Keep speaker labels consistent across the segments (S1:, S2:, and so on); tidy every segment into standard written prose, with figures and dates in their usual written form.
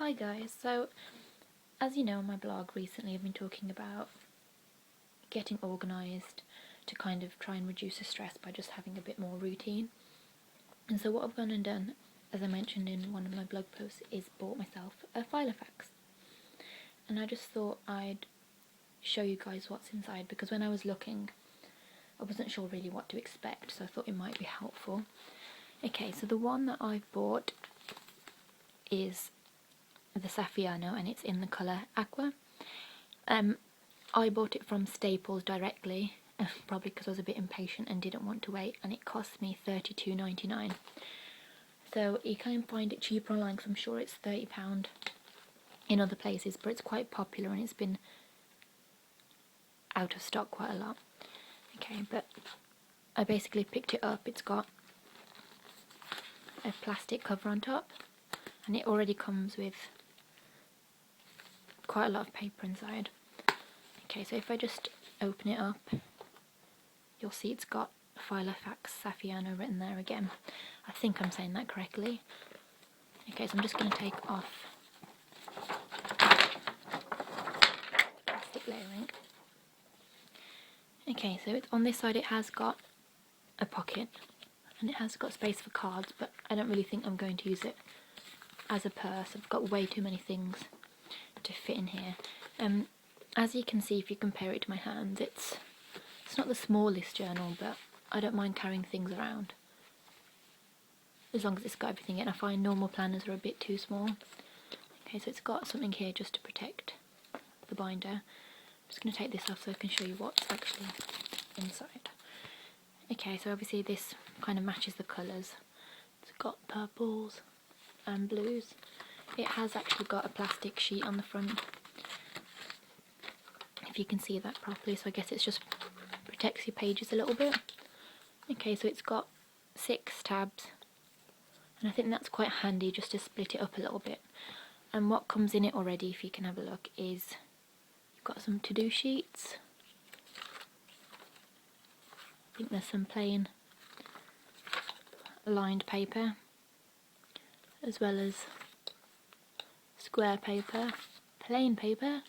S1: Hi guys, so as you know on my blog recently I've been talking about getting organised to kind of try and reduce the stress by just having a bit more routine. And so what I've gone and done, as I mentioned in one of my blog posts, is bought myself a Filofax. And I just thought I'd show you guys what's inside, because when I was looking I wasn't sure really what to expect, so I thought it might be helpful. Okay, so the one that I've bought is the Saffiano and it's in the colour Aqua. I bought it from Staples directly, probably because I was a bit impatient and didn't want to wait, and it cost me £32.99. So you can find it cheaper online because I'm sure it's £30 in other places, but it's quite popular and it's been out of stock quite a lot. Okay, but I basically picked it up. It's got a plastic cover on top and it already comes with quite a lot of paper inside. Okay, so if I just open it up, you'll see it's got Filofax Saffiano written there again. I think I'm saying that correctly. Okay, so I'm just going to take off plastic layering. Okay, so it's on this side it has got a pocket and it has got space for cards, but I don't really think I'm going to use it as a purse. I've got way too many things to fit in here. As you can see, if you compare it to my hands, it's not the smallest journal, but I don't mind carrying things around as long as it's got everything in. I find normal planners are a bit too small. Okay, so it's got something here just to protect the binder. I'm just going to take this off so I can show you what's actually inside. Okay, so obviously this kind of matches the colours. It's got purples and blues. It has actually got a plastic sheet on the front, if you can see that properly, so I guess it just protects your pages a little bit. Okay, so it's got 6 tabs, and I think that's quite handy just to split it up a little bit. And what comes in it already, if you can have a look, is you've got some to-do sheets. I think there's some plain lined paper, as well as square paper, plain paper.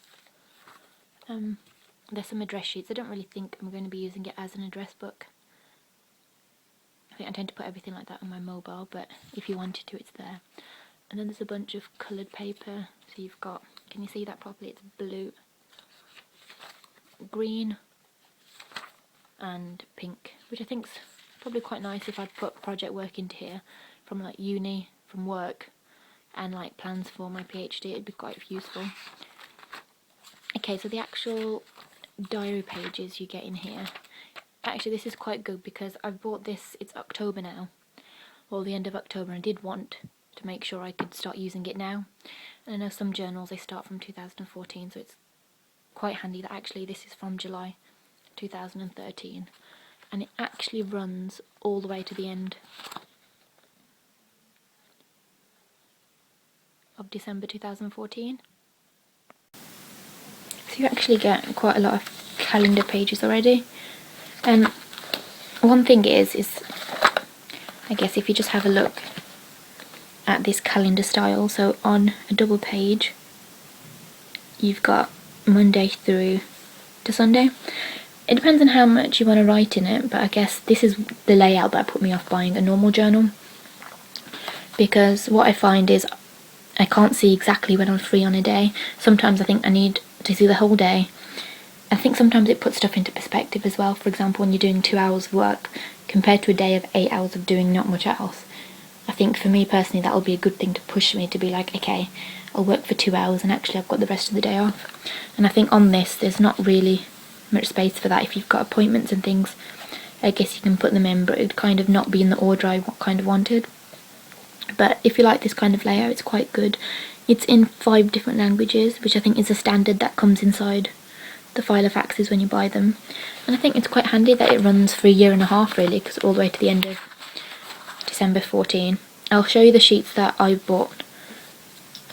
S1: There's some address sheets. I don't really think I'm going to be using it as an address book. I think I tend to put everything like that on my mobile, but if you wanted to, it's there. And then there's a bunch of coloured paper. So you've got, can you see that properly? It's blue, green and pink, which I think's probably quite nice if I'd put project work into here from like uni, from work, and like plans for my PhD. It'd be quite useful. Okay, so the actual diary pages you get in here, actually this is quite good because I've bought this, it's October now, or the end of October, and I did want to make sure I could start using it now. And I know some journals, they start from 2014, so it's quite handy that actually this is from July 2013, and it actually runs all the way to the end of December 2014. So you actually get quite a lot of calendar pages already. One thing is I guess if you just have a look at this calendar style, so on a double page you've got Monday through to Sunday. It depends on how much you want to write in it, but I guess this is the layout that put me off buying a normal journal, because what I find is I can't see exactly when I'm free on a day. Sometimes I think I need to see the whole day. I think sometimes it puts stuff into perspective as well. For example, when you're doing 2 hours of work compared to a day of 8 hours of doing not much else. I think for me personally that will be a good thing to push me to be like, okay, I'll work for 2 hours and actually I've got the rest of the day off. And I think on this there's not really much space for that. If you've got appointments and things, I guess you can put them in, but it'd kind of not be in the order I kind of wanted. But if you like this kind of layout, it's quite good. It's in 5 different languages, which I think is a standard that comes inside the Filofaxes when you buy them. And I think it's quite handy that it runs for a year and a half really, because all the way to the end of December 14. I'll show you the sheets that I bought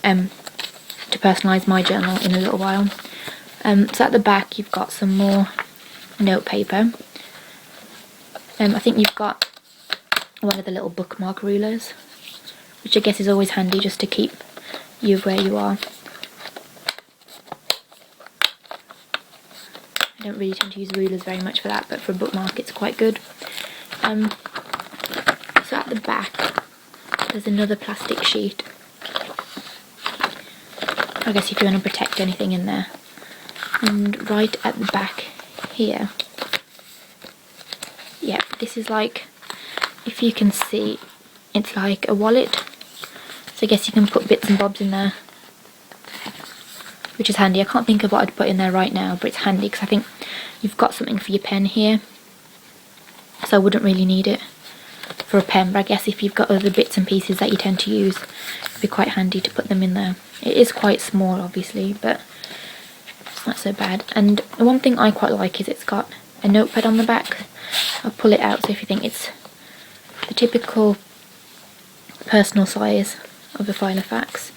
S1: to personalise my journal in a little while. So at the back you've got some more note paper. I think you've got one of the little bookmark rulers, which I guess is always handy just to keep you of where you are. I don't really tend to use rulers very much for that, but for a bookmark it's quite good. So at the back there's another plastic sheet, I guess if you want to protect anything in there. And right at the back here, yeah, this is like, if you can see, it's like a wallet. So I guess you can put bits and bobs in there, which is handy. I can't think of what I'd put in there right now, but it's handy because I think you've got something for your pen here. So I wouldn't really need it for a pen, but I guess if you've got other bits and pieces that you tend to use, it'd be quite handy to put them in there. It is quite small obviously, but it's not so bad. And one thing I quite like is it's got a notepad on the back. I'll pull it out so if you think it's the typical personal size of a Filofax,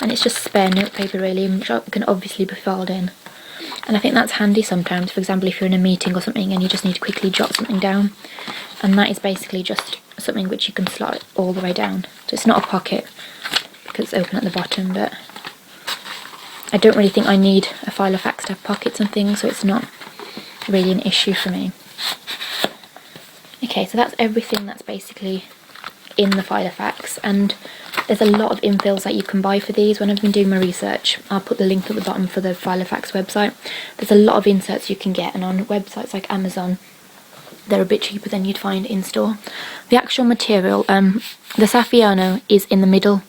S1: and it's just spare notepaper really, which can obviously be filed in. And I think that's handy sometimes, for example if you're in a meeting or something and you just need to quickly jot something down, and that is basically just something which you can slot all the way down. So it's not a pocket because it's open at the bottom, but I don't really think I need a Filofax to have pockets and things, so it's not really an issue for me. Okay, so that's everything that's basically in the Filofax, and there's a lot of infills that you can buy for these. When I've been doing my research, I'll put the link at the bottom for the Filofax website. There's a lot of inserts you can get, and on websites like Amazon they're a bit cheaper than you'd find in store. The actual material, the Saffiano is in the middle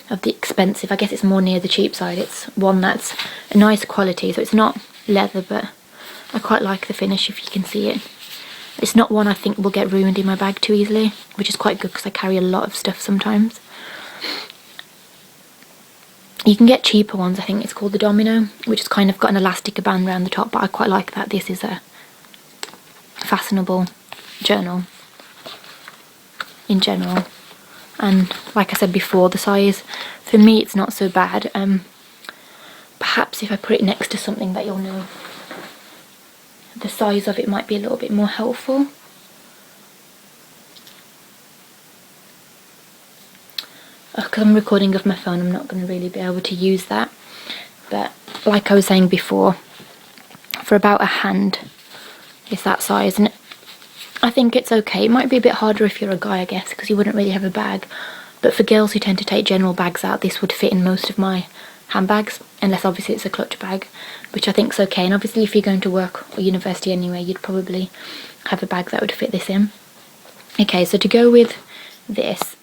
S1: of the expensive. I guess it's more near the cheap side. It's one that's a nice quality, so it's not leather, but I quite like the finish if you can see it. It's not one I think will get ruined in my bag too easily, which is quite good because I carry a lot of stuff sometimes. You can get cheaper ones, I think it's called the Domino, which has kind of got an elastic band around the top, but I quite like that. This is a fashionable journal in general, and like I said before, the size for me it's not so bad. Perhaps if I put it next to something that you'll know the size of, it might be a little bit more helpful. Because I'm recording off my phone, I'm not going to really be able to use that, but like I was saying before, for about a hand is that size, and I think it's okay. It might be a bit harder if you're a guy, I guess, because you wouldn't really have a bag, but for girls who tend to take general bags out, this would fit in most of my handbags, unless obviously it's a clutch bag, which I think is okay. And obviously if you're going to work or university anyway, you'd probably have a bag that would fit this in. Okay, so to go with this,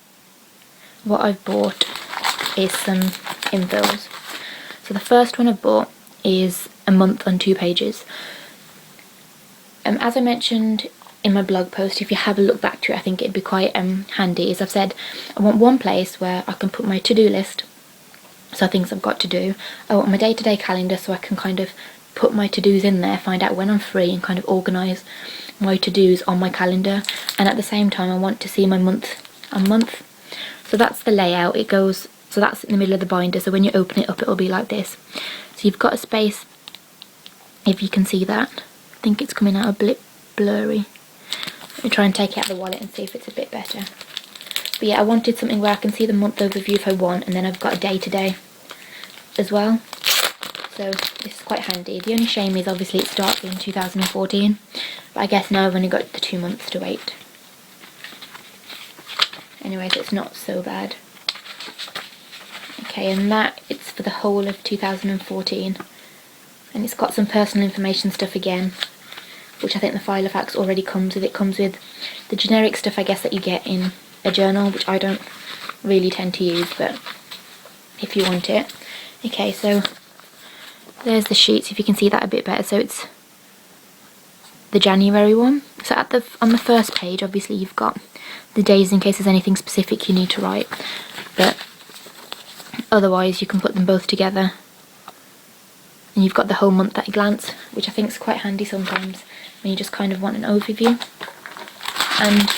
S1: what I've bought is some infills. So the first one I've bought is a month on 2 pages. As I mentioned in my blog post, if you have a look back to it, I think it'd be quite handy. As I've said, I want one place where I can put my to-do list, so things I've got to do. I want my day-to-day calendar, so I can kind of put my to-dos in there, find out when I'm free, and kind of organise my to-dos on my calendar. And at the same time, I want to see my month on month. So that's the layout. It goes, so that's in the middle of the binder, so when you open it up it'll be like this. So you've got a space, if you can see that. I think it's coming out a bit blurry. Let me try and take it out of the wallet and see if it's a bit better. But yeah, I wanted something where I can see the month overview if I want, and then I've got a day-to-day as well. So this is quite handy. The only shame is obviously it starts in 2014, but I guess now I've only got the 2 months to wait. Anyways, it's not so bad. Okay, and that, it's for the whole of 2014. And it's got some personal information stuff again, which I think the Filofax already comes with. It comes with the generic stuff, I guess, that you get in a journal, which I don't really tend to use, but if you want it. Okay, so there's the sheets, if you can see that a bit better. So it's the January one. So on the first page, obviously you've got the days in case there's anything specific you need to write, but otherwise you can put them both together and you've got the whole month at a glance, which I think is quite handy sometimes when you just kind of want an overview. And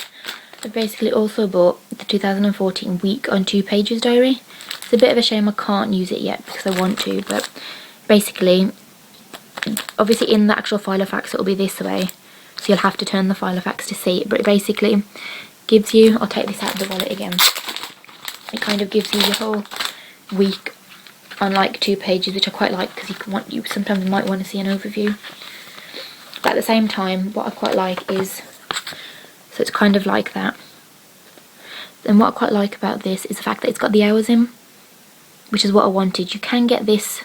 S1: I basically also bought the 2014 week on 2 pages diary. It's a bit of a shame I can't use it yet because I want to, but basically, obviously in the actual Filofax it'll be this way, so you'll have to turn the Filofax to see it, but it basically gives you, I'll take this out of the wallet again, it kind of gives you your whole weak on like 2 pages, which I quite like because you sometimes might want to see an overview. But at the same time, what I quite like is, so it's kind of like that. And what I quite like about this is the fact that it's got the hours in, which is what I wanted. You can get this,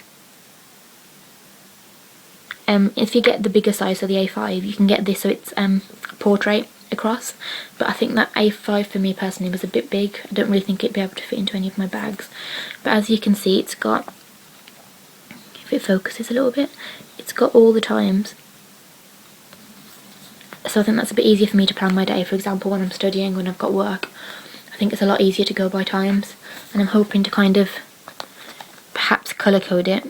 S1: if you get the bigger size, so the A5, you can get this so it's portrait across, but I think that A5 for me personally was a bit big. I don't really think it'd be able to fit into any of my bags. But as you can see, it's got, if it focuses a little bit, it's got all the times. So I think that's a bit easier for me to plan my day. For example, when I'm studying, when I've got work, I think it's a lot easier to go by times. And I'm hoping to kind of perhaps colour code it,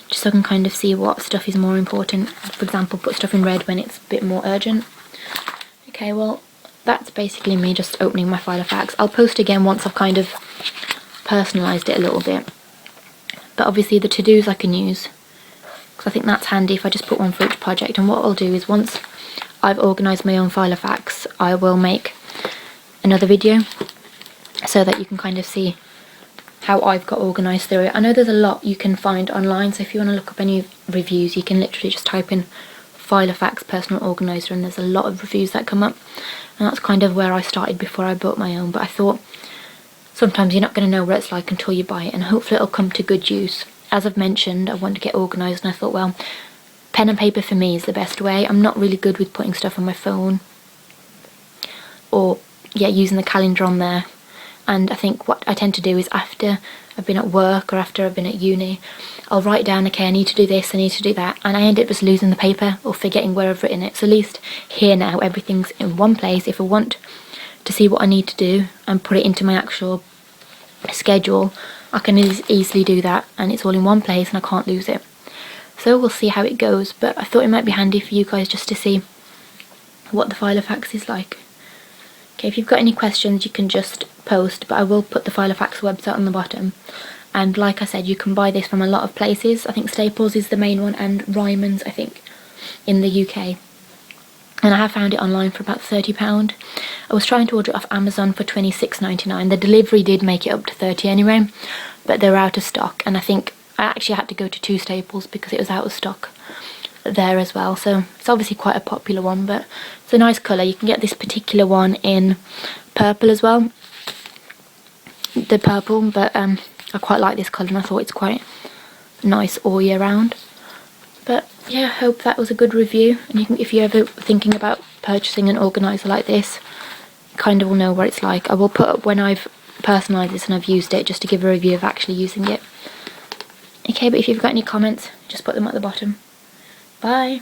S1: just so I can kind of see what stuff is more important. For example, put stuff in red when it's a bit more urgent. Okay, well, that's basically me just opening my Filofax. I'll post again once I've kind of personalised it a little bit. But obviously the to-dos I can use, because I think that's handy if I just put one for each project. And what I'll do is, once I've organised my own Filofax, I will make another video so that you can kind of see how I've got organised through it. I know there's a lot you can find online, so if you want to look up any reviews, you can literally just type in Filofax personal organiser and there's a lot of reviews that come up. And that's kind of where I started before I bought my own, but I thought sometimes you're not going to know what it's like until you buy it, and hopefully it'll come to good use. As I've mentioned, I want to get organised, and I thought, well, pen and paper for me is the best way. I'm not really good with putting stuff on my phone or using the calendar on there. And I think what I tend to do is, after I've been at work or after I've been at uni, I'll write down, okay, I need to do this, I need to do that, and I end up just losing the paper or forgetting where I've written it. So at least here now everything's in one place. If I want to see what I need to do and put it into my actual schedule, I can easily do that, and it's all in one place and I can't lose it. So we'll see how it goes, but I thought it might be handy for you guys just to see what the Filofax is like. Okay, if you've got any questions you can just post, but I will put the Filofax website on the bottom. And like I said, you can buy this from a lot of places. I think Staples is the main one, and Ryman's, I think, in the UK. And I have found it online for about £30. I was trying to order it off Amazon for £26.99. The delivery did make it up to £30 anyway, but they were out of stock. And I think I actually had to go to 2 Staples because it was out of stock there as well. So it's obviously quite a popular one, but it's a nice colour. You can get this particular one in purple as well, the purple, but I quite like this colour and I thought it's quite nice all year round. But yeah, I hope that was a good review, and you can, if you're ever thinking about purchasing an organiser like this, you kind of will know what it's like. I will put up when I've personalised this and I've used it, just to give a review of actually using it. Okay, but if you've got any comments, just put them at the bottom. Bye!